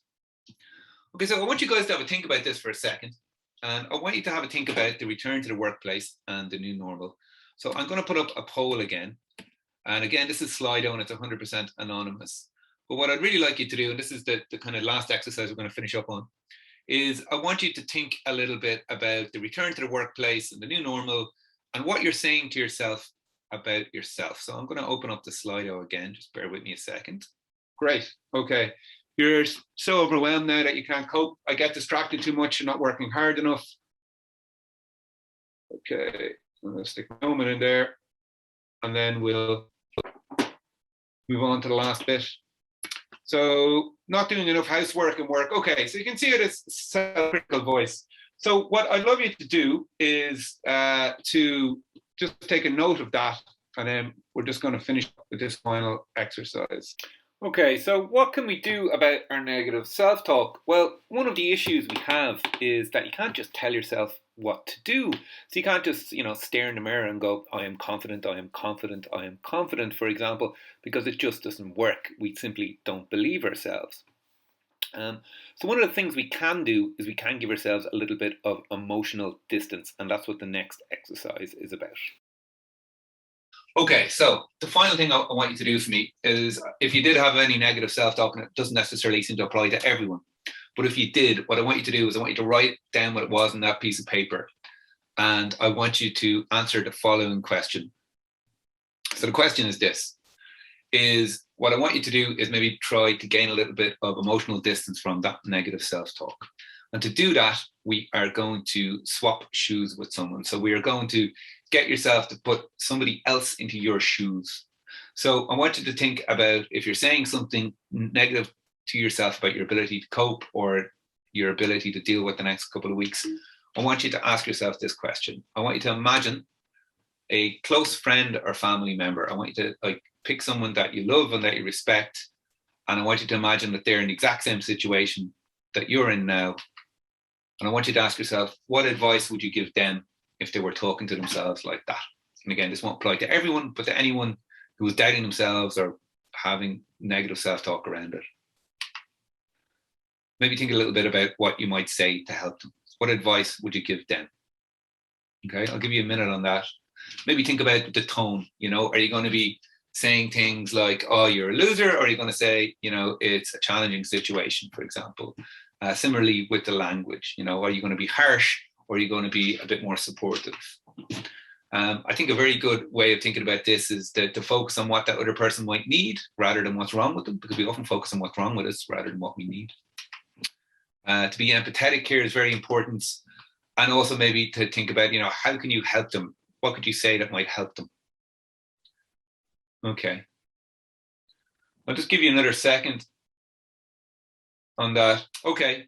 Okay, so I want you guys to have a think about this for a second. And I want you to have a think about the return to the workplace and the new normal. So I'm going to put up a poll again. And again, this is Slido and it's 100% anonymous. But what I'd really like you to do, and this is the kind of last exercise we're going to finish up on, is I want you to think a little bit about the return to the workplace and the new normal and what you're saying to yourself about yourself. So I'm going to open up the Slido again. Just bear with me a second. Great. Okay. You're so overwhelmed now that you can't cope. I get distracted too much. You're not working hard enough. Okay. I'm going to stick my moment in there. And then we'll move on to the last bit. So not doing enough housework and work. Okay, so you can see it as self-critical voice. So what I'd love you to do is to just take a note of that, and then we're just going to finish with this final exercise. Okay, so what can we do about our negative self-talk? Well, one of the issues we have is that you can't just tell yourself what to do. So you can't just, stare in the mirror and go, I am confident, I am confident, I am confident, for example, because it just doesn't work. We simply don't believe ourselves. So one of the things we can do is we can give ourselves a little bit of emotional distance, and that's what the next exercise is about. Okay, so the final thing I want you to do for me is, if you did have any negative self-talk, and it doesn't necessarily seem to apply to everyone, but if you did, what I want you to do is I want you to write down what it was on that piece of paper, and I want you to answer the following question. So the question is this, is what I want you to do is maybe try to gain a little bit of emotional distance from that negative self-talk. And to do that, we are going to swap shoes with someone. So we are going to get yourself to put somebody else into your shoes. So I want you to think about, if you're saying something negative to yourself about your ability to cope or your ability to deal with the next couple of weeks, I want you to ask yourself this question. I want you to imagine a close friend or family member. I want you to pick someone that you love and that you respect. And I want you to imagine that they're in the exact same situation that you're in now. And I want you to ask yourself, what advice would you give them if they were talking to themselves like that? And again, this won't apply to everyone, but to anyone who is doubting themselves or having negative self-talk around it. Maybe think a little bit about what you might say to help them. What advice would you give them? Okay, I'll give you a minute on that. Maybe think about the tone. Are you going to be saying things like, oh, you're a loser? Or are you going to say, it's a challenging situation, for example? Similarly with the language, you know, are you going to be harsh or are you going to be a bit more supportive? I think a very good way of thinking about this is to focus on what that other person might need rather than what's wrong with them, because we often focus on what's wrong with us rather than what we need. To be empathetic here is very important. And also maybe to think about, you know, how can you help them? What could you say that might help them? Okay. I'll just give you another second on that. Okay.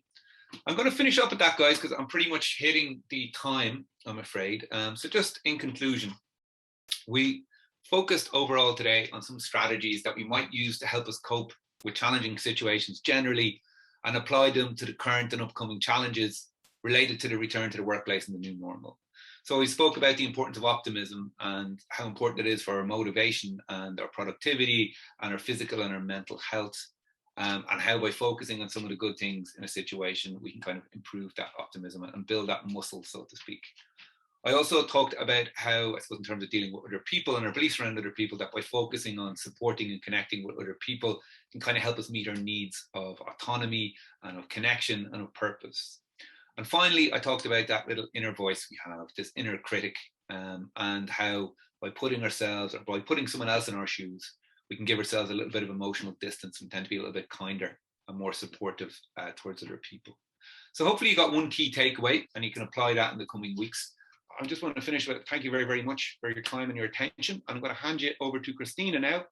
I'm going to finish up with that, guys, because I'm pretty much hitting the time, I'm afraid. So just in conclusion, we focused overall today on some strategies that we might use to help us cope with challenging situations generally and apply them to the current and upcoming challenges related to the return to the workplace and the new normal. So we spoke about the importance of optimism and how important it is for our motivation and our productivity and our physical and our mental health. And how by focusing on some of the good things in a situation, we can kind of improve that optimism and build that muscle, so to speak. I also talked about how, I suppose, in terms of dealing with other people and our beliefs around other people, that by focusing on supporting and connecting with other people can kind of help us meet our needs of autonomy and of connection and of purpose. And finally, I talked about that little inner voice we have, this inner critic, and how by putting ourselves or by putting someone else in our shoes, we can give ourselves a little bit of emotional distance and tend to be a little bit kinder and more supportive towards other people. So hopefully you got one key takeaway and you can apply that in the coming weeks. I just want to finish with thank you very, very much for your time and your attention. I'm going to hand you over to Christina now,